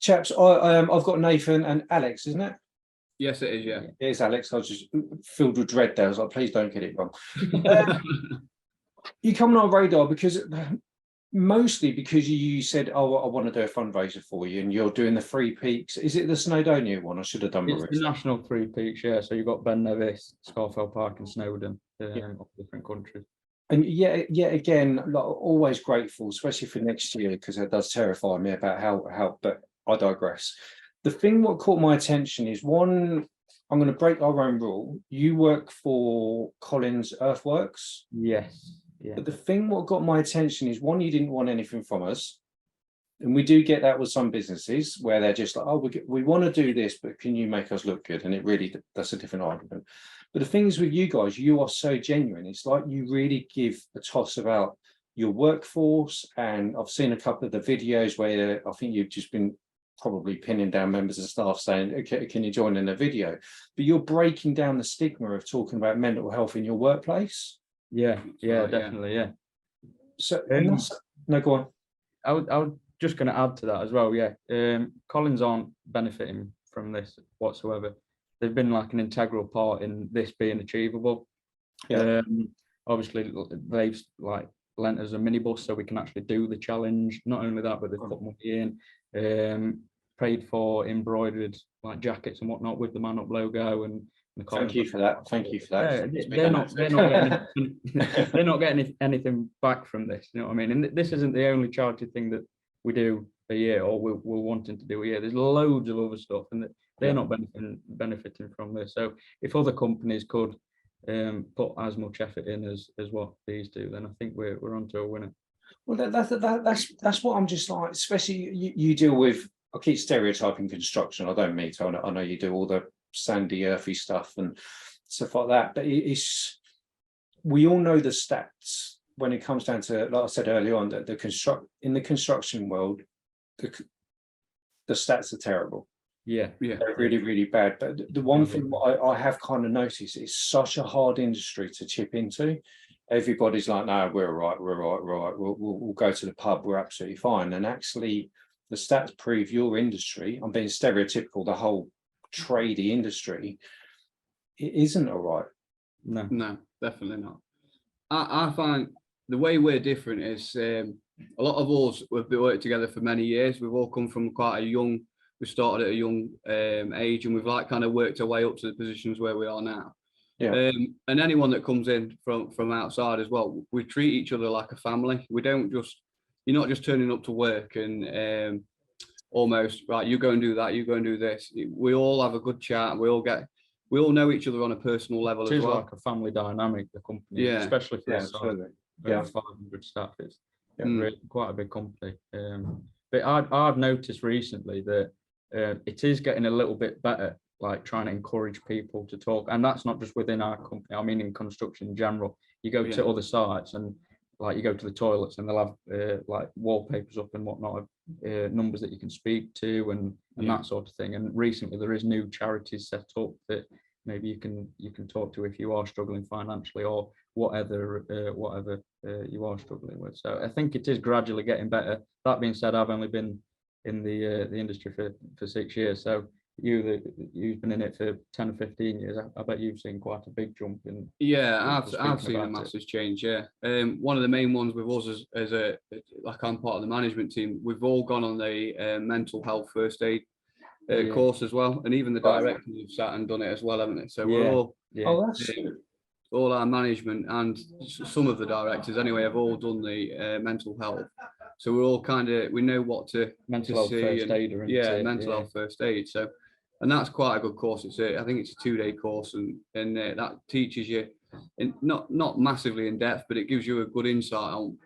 chaps, I've got Nathan and Alex, isn't it? Yes, it is. Yeah, it is Alex. I was just filled with dread there. I was like, please don't get it wrong. You come on our radar because mostly because you said, oh, I want to do a fundraiser for you, and you're doing the Three Peaks. Is it the Snowdonia one? I should have done my It's the national Three Peaks, yeah. So you've got Ben Nevis, Scafell Park, and Snowdon, of different countries. And yet again, like, always grateful, especially for next year, because it does terrify me about how. But I digress. The thing what caught my attention is one. I'm going to break our own rule. You work for Collins Earthworks. Yes. Yeah. But the thing what got my attention is one, you didn't want anything from us. And we do get that with some businesses where they're just like, oh, we want to do this, but can you make us look good? And it really, that's a different argument. But the thing is with you guys, you are so genuine. It's like you really give a toss about your workforce. And I've seen a couple of the videos where I think you've just been probably pinning down members of staff saying, okay, can you join in a video? But you're breaking down the stigma of talking about mental health in your workplace. Yeah, definitely, yeah. So no, go on. I was just going to add to that as well. Yeah, Collins aren't benefiting from this whatsoever. They've been like an integral part in this being achievable. Yeah. Obviously, they've like lent us a minibus so we can actually do the challenge. Not only that, but they've put money in, paid for embroidered like jackets and whatnot with the MANUP logo and. Thank you for that. Thank you for that. Yeah, they're not getting anything back from this. You know what I mean? And this isn't the only charity thing that we do a year, or we're wanting to do a year. There's loads of other stuff, and they're not benefiting from this. So if other companies could put as much effort in as what these do, then I think we're onto a winner. Well, that's what I'm just like. Especially you deal with. I keep stereotyping construction. I don't mean to. I know you do all the sandy, earthy stuff and stuff like that. But we all know the stats when it comes down to, like I said earlier on, that in the construction world, the stats are terrible. Yeah, they're really, really bad. But the one thing I have kind of noticed is such a hard industry to chip into. Everybody's like, no, we're all right. We'll go to the pub. We're absolutely fine. And actually, the stats prove your industry. I'm being stereotypical. The whole tradie industry, it isn't all right. No, definitely not. I find the way we're different is a lot of us we've been working together for many years. We've all come from we started at a young age, and we've like kind of worked our way up to the positions where we are now. Yeah. And anyone that comes in from outside as well, we treat each other like a family. We don't just, you're not just turning up to work and almost right, you go and do that, you go and do this. We all have a good chat. We all know each other on a personal level as well. It's like a family dynamic, the company, especially for us. 500 staff. It's really quite a big company. But I've noticed recently that it is getting a little bit better, like trying to encourage people to talk. And that's not just within our company. I mean, in construction in general, you go to other sites and like you go to the toilets and they'll have like wallpapers up and whatnot, numbers that you can speak to and that sort of thing. And recently there is new charities set up that maybe you can talk to if you are struggling financially or whatever you are struggling with. So I think it is gradually getting better. That being said, I've only been in the industry for 6 years. So you've been in it for 10 or 15 years. I bet you've seen quite a big jump in. Yeah, I've seen a massive change. Yeah, one of the main ones with us as like I'm part of the management team. We've all gone on the mental health first aid course as well, and even the directors have sat and done it as well, haven't they? So we're all all our management and some of the directors anyway have all done the mental health. So we're all we know what to mental health first aid. Mental health first aid. So, and that's quite a good course. I think it's a 2-day course, and that teaches you, not massively in depth, but it gives you a good insight on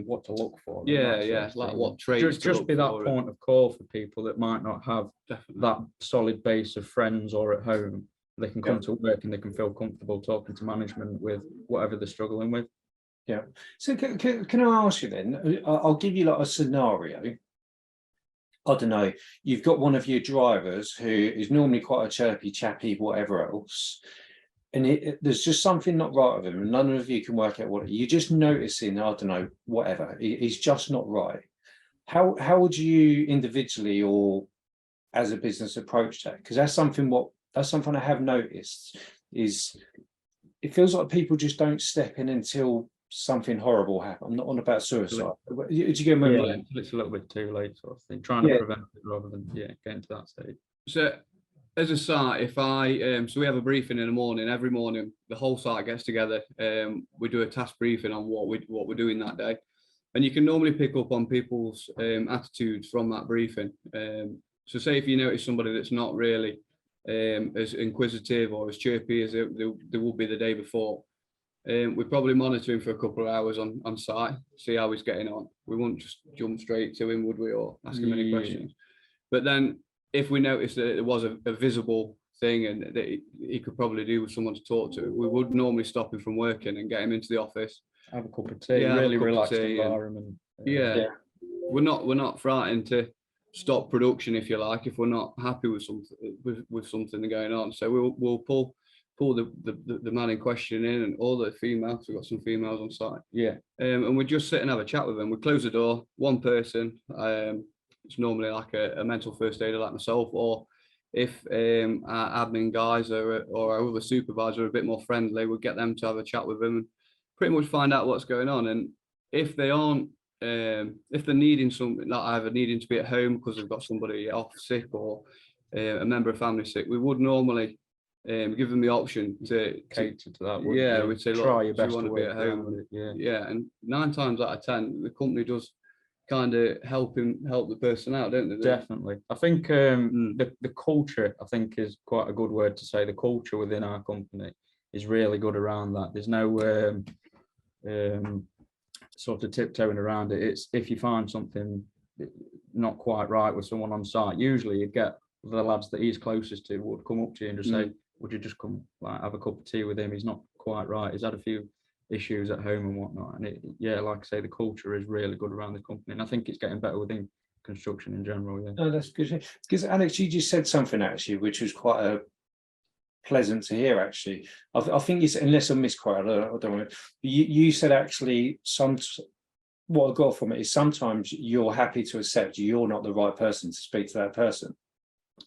what to look for. Like what traits. Just be that point of call for people that might not have that solid base of friends or at home. They can come to work and they can feel comfortable talking to management with whatever they're struggling with. Yeah. So can I ask you then? I'll give you like a scenario. I don't know. You've got one of your drivers who is normally quite a chirpy, chappy, whatever else, and there's just something not right with him, and none of you can work out what you're just noticing. I don't know, whatever. He's just not right. How would you individually or as a business approach that? Because that's something I have noticed is it feels like people just don't step in until something horrible happens. I'm not on about suicide. Do you get my Yeah, it's a little bit too late, sort of thing. Trying to prevent it rather than getting to that stage. So as a site, if I so we have a briefing in the morning. Every morning, the whole site gets together. We do a task briefing on what we're doing that day, and you can normally pick up on people's attitudes from that briefing. So say if you notice somebody that's not really as inquisitive or as chirpy as they will be the day before, we probably monitor him for a couple of hours on site, see how he's getting on. We won't just jump straight to him, would we, or ask him any questions? But then if we notice that it was a visible thing and that he could probably do with someone to talk to, we would normally stop him from working and get him into the office. Have a cup of tea, really relaxed environment. We're not frightened to stop production, if you like, if we're not happy with something going on. So we'll pull the man in question in, and all the females. We've got some females on site. And we just sit and have a chat with them. We close the door, one person. It's normally like a mental first aider like myself, or if our admin guys or our other supervisor are a bit more friendly, we'll get them to have a chat with them and pretty much find out what's going on. And if they aren't, if they're needing something, like either needing to be at home because they've got somebody off sick or a member of family sick, we would normally give them the option to cater to that. We'd say, look, try your best do you want to be at home? And 9 times out of 10, the company does kind of help the person out, don't they? Definitely. I think the culture, I think, is quite a good word to say. The culture within our company is really good around that. There's no sort of tiptoeing around it. It's if you find something not quite right with someone on site, usually you'd get the lads that he's closest to would come up to you and just say, would you just come have a cup of tea with him? He's not quite right. He's had a few issues at home and whatnot. And like I say, the culture is really good around the company. And I think it's getting better within construction in general. Oh, that's good. Because Alex, you just said something actually, which was quite pleasant to hear actually. I think it's, unless I'm misquoted, I don't want to, you said actually what I got from it is sometimes you're happy to accept you're not the right person to speak to that person.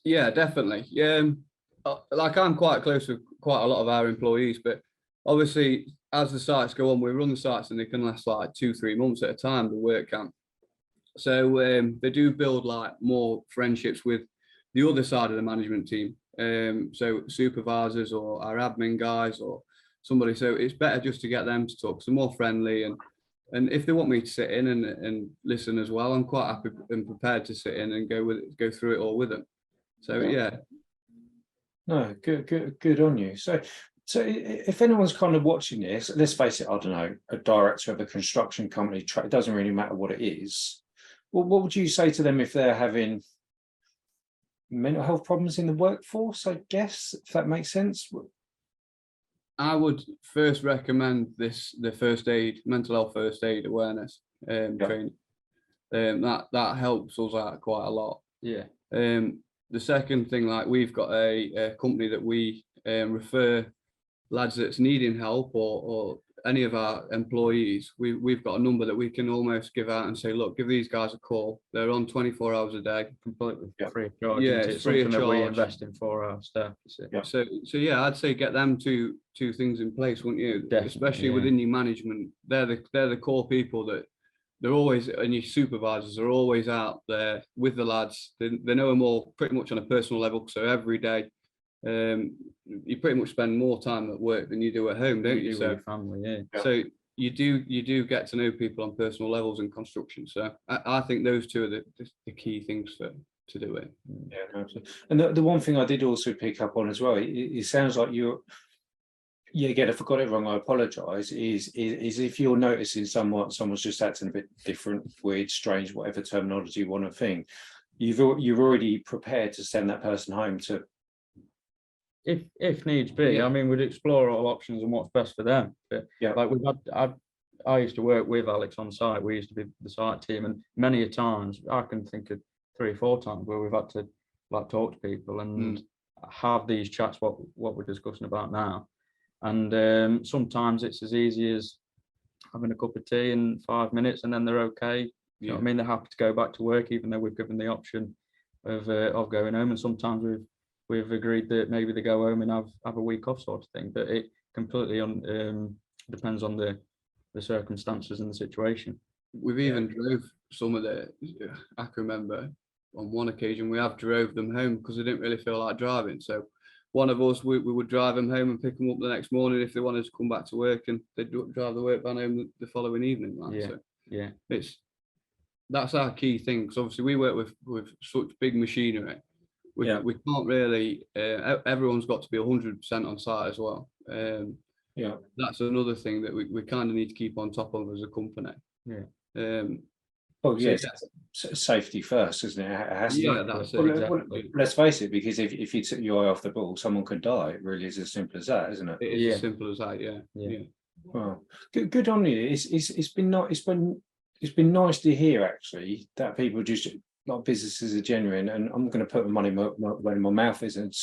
Yeah, definitely. Like I'm quite close with quite a lot of our employees, but obviously as the sites go on, we run the sites and they can last like 2-3 months at a time, the work camp. So they do build like more friendships with the other side of the management team. So supervisors or our admin guys or somebody. So it's better just to get them to talk. So more friendly, and if they want me to sit in and listen as well, I'm quite happy and prepared to sit in and go through it all with them. So No, good on you. So if anyone's kind of watching this, let's face it, I don't know, a director of a construction company, it doesn't really matter what it is. Well, what would you say to them if they're having mental health problems in the workforce, I guess, if that makes sense? I would first recommend the mental health first aid awareness training. That helps us out quite a lot. The second thing, like we've got a company that we refer lads that's needing help or any of our employees. We've got a number that we can almost give out and say, look, give these guys a call. They're on 24 hours a day, completely free of charge. It's free of charge. That we invest in for our staff. So I'd say get them two things in place, wouldn't you? Definitely, especially within your management. They're the core people that they're always, and your supervisors are always out there with the lads. They know them all pretty much on a personal level. So every day, you pretty much spend more time at work than you do at home, don't you? So with your family, So you do get to know people on personal levels in construction. So I think those two are the key things to do it. Yeah, absolutely. And the one thing I did also pick up on as well, it sounds like you're, again, if I got it wrong, I apologise, is if you're noticing someone's just acting a bit different, weird, strange, whatever terminology you want to think, you're already prepared to send that person home to, if needs be. I mean, we'd explore all options and what's best for them. But like I used to work with Alex on site. We used to be the site team, and many a times I can think of 3 or 4 times where we've had to like talk to people and have these chats, what we're discussing about now. And sometimes it's as easy as having a cup of tea in 5 minutes and then they're okay. You know what I mean? They're happy to go back to work, even though we've given the option. of going home, and sometimes we've agreed that maybe they go home and have a week off, sort of thing. But it completely depends on the circumstances and the situation. We've even drove some of the, I can remember on one occasion we have drove them home because they didn't really feel like driving. So one of us, we would drive them home and pick them up the next morning if they wanted to come back to work, and they'd drive the work van home the following evening. Right? Yeah, so yeah. That's our key thing, because obviously we work with such big machinery. We can't really, everyone's got to be 100% on site as well. That's another thing that we kind of need to keep on top of as a company. Safety first, isn't it? It has to. That's well, exactly. well, let's face it, because if you took your eye off the ball, someone could die. It really is as simple as that, isn't it? It is as simple as that. Yeah. Well, good on you. It's been nice to hear, actually, that people just, like, businesses are genuine, and I'm going to put my money where my mouth is. And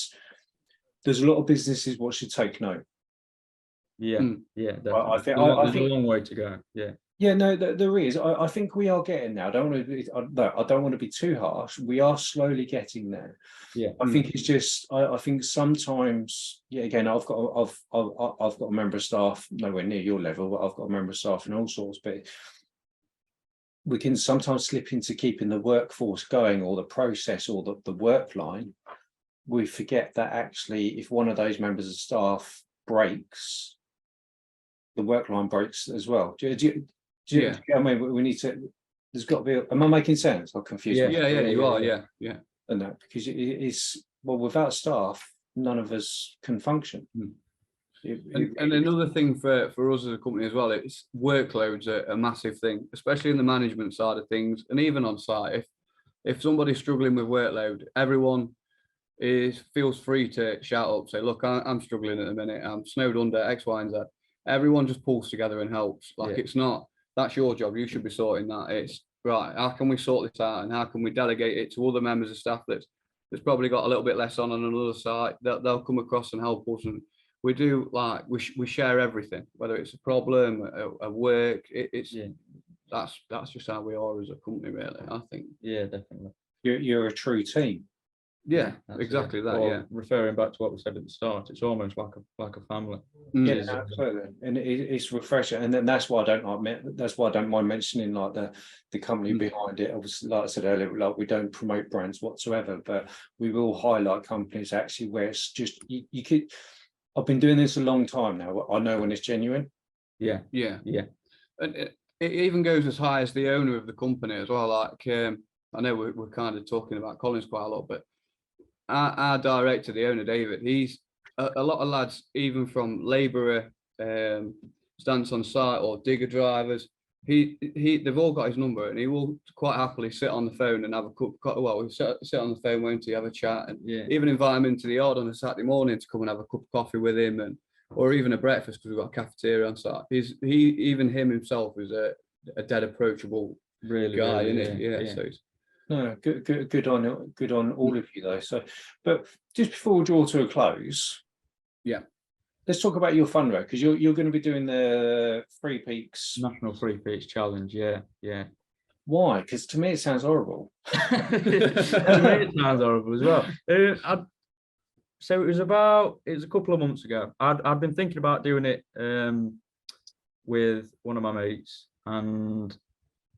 there's a lot of businesses what should take note. Yeah, definitely. I think there's a long way to go. Yeah, no, there is. I think we are getting there. I don't want to be too harsh. We are slowly getting there. Yeah, I think it's just. I think sometimes, again, I've got a member of staff nowhere near your level, but I've got a member of staff in all sorts. But we can sometimes slip into keeping the workforce going, or the process, or the work line. We forget that actually, if one of those members of staff breaks, the work line breaks as well. I mean, we need to. There's got to be. Am I making sense? I'm confused. Yeah, you are. Yeah. And that, because it's, well, without staff, none of us can function. And another thing for us as a company as well, it's workloads are a massive thing, especially in the management side of things, and even on site. If somebody's struggling with workload, everyone feels free to shout up, say, look, I'm struggling at the minute, I'm snowed under X, Y, and Z. Everyone just pulls together and helps. It's not, that's your job, you should be sorting that. It's right, how can we sort this out, and how can we delegate it to other members of staff that's probably got a little bit less on another site, that they'll come across and help us. And we do, like, we share everything, whether it's a problem, a work, that's just how we are as a company, really, I think. Yeah, definitely. You're a true team. Yeah, exactly that. Or referring back to what we said at the start, it's almost like a family. Yeah, absolutely, and it's refreshing, and then that's why I don't mind mentioning, like, the company behind it. Obviously, like I said earlier, like, we don't promote brands whatsoever, but we will highlight companies actually where it's just you could. I've been doing this a long time now. I know when it's genuine. Yeah. And it even goes as high as the owner of the company as well. Like, I know we're kind of talking about Collins quite a lot, but our director, the owner, David, he's a lot of lads, even from labourer, stance on site, or digger drivers. They've all got his number, and he will quite happily sit on the phone and have a cup. Well, we sit on the phone, won't he? Have a chat, and even invite him into the yard on a Saturday morning to come and have a cup of coffee with him, or even a breakfast, because we've got a cafeteria on site. Even him himself is a dead approachable guy, isn't it? Yeah. So no, good on all of you though. So, but just before we draw to a close, let's talk about your fundraiser, because you're going to be doing the Three Peaks National Three Peaks Challenge. Yeah. Why? Because to me it sounds horrible. To me it sounds horrible as well. So it was a couple of months ago. I'd been thinking about doing it with one of my mates, and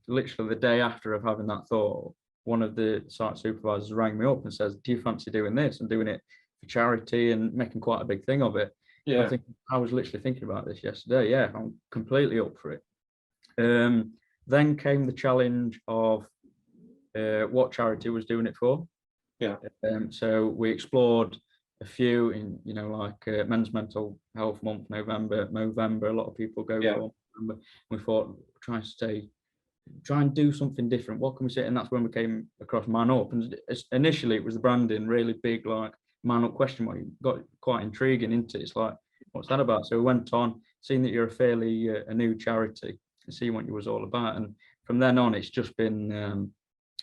literally the day after of having that thought, one of the site supervisors rang me up and says, do you fancy doing this, and doing it for charity and making quite a big thing of it? Yeah, I was literally thinking about this yesterday. Yeah, I'm completely up for it. Then came the challenge of what charity was doing it for. Yeah. So we explored a few in, like Men's Mental Health Month, November. A lot of people go for November. We thought, try and do something different. What can we say? And that's when we came across MANUP. And initially, it was the branding, really big, like MANUP question mark. Got quite intriguing into it. It's like, what's that about? So we went on, seeing that you're a fairly a new charity, and see what it was all about. And from then on, it's just been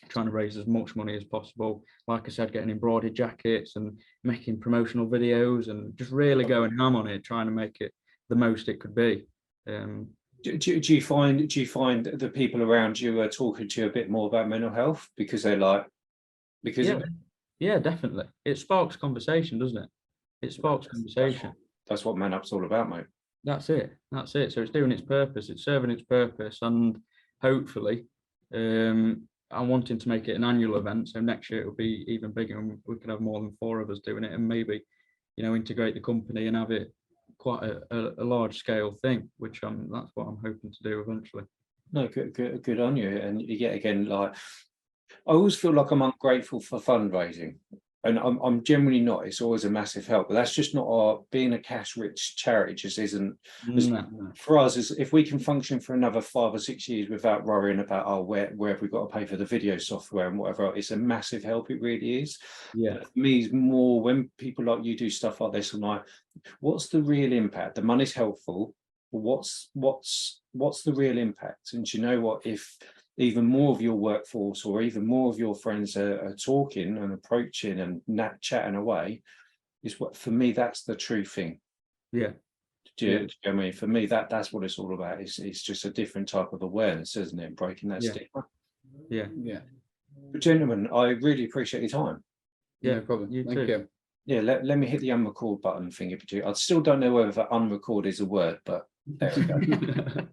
trying to raise as much money as possible. Like I said, getting embroidered jackets and making promotional videos, and just really going ham on it, trying to make it the most it could be. Do you find the people around you are talking to you a bit more about mental health, because they're like, Because yeah, definitely. It sparks conversation, doesn't it? It sparks conversation. That's what MANUP's all about, mate. That's it. That's it. So it's doing its purpose. It's serving its purpose, and hopefully, I'm wanting to make it an annual event. So next year it'll be even bigger, and we can have more than 4 of us doing it, and maybe, integrate the company and have it quite a large scale thing. Which that's what I'm hoping to do eventually. No, good on you. And yet again, like, I always feel like I'm ungrateful for fundraising, and I'm generally not. It's always a massive help, but that's just not our being a cash rich charity. Just isn't for us. Is if we can function for another 5 or 6 years without worrying about where have we got to pay for the video software and whatever. It's a massive help. It really is. Yeah. But for me, it's more when people like you do stuff like this. I'm like, what's the real impact? The money's helpful. What's the real impact? And do you know what? If even more of your workforce or even more of your friends are talking and approaching and chatting away, is what, for me, that's the true thing. Yeah. Do you know what I mean? For me, that's what it's all about. It's just a different type of awareness, isn't it? Breaking that stigma. Yeah. But gentlemen, I really appreciate your time. Yeah, no problem. Thank you. Yeah, let me hit the unrecord button thing. I still don't know whether unrecord is a word, but there we go.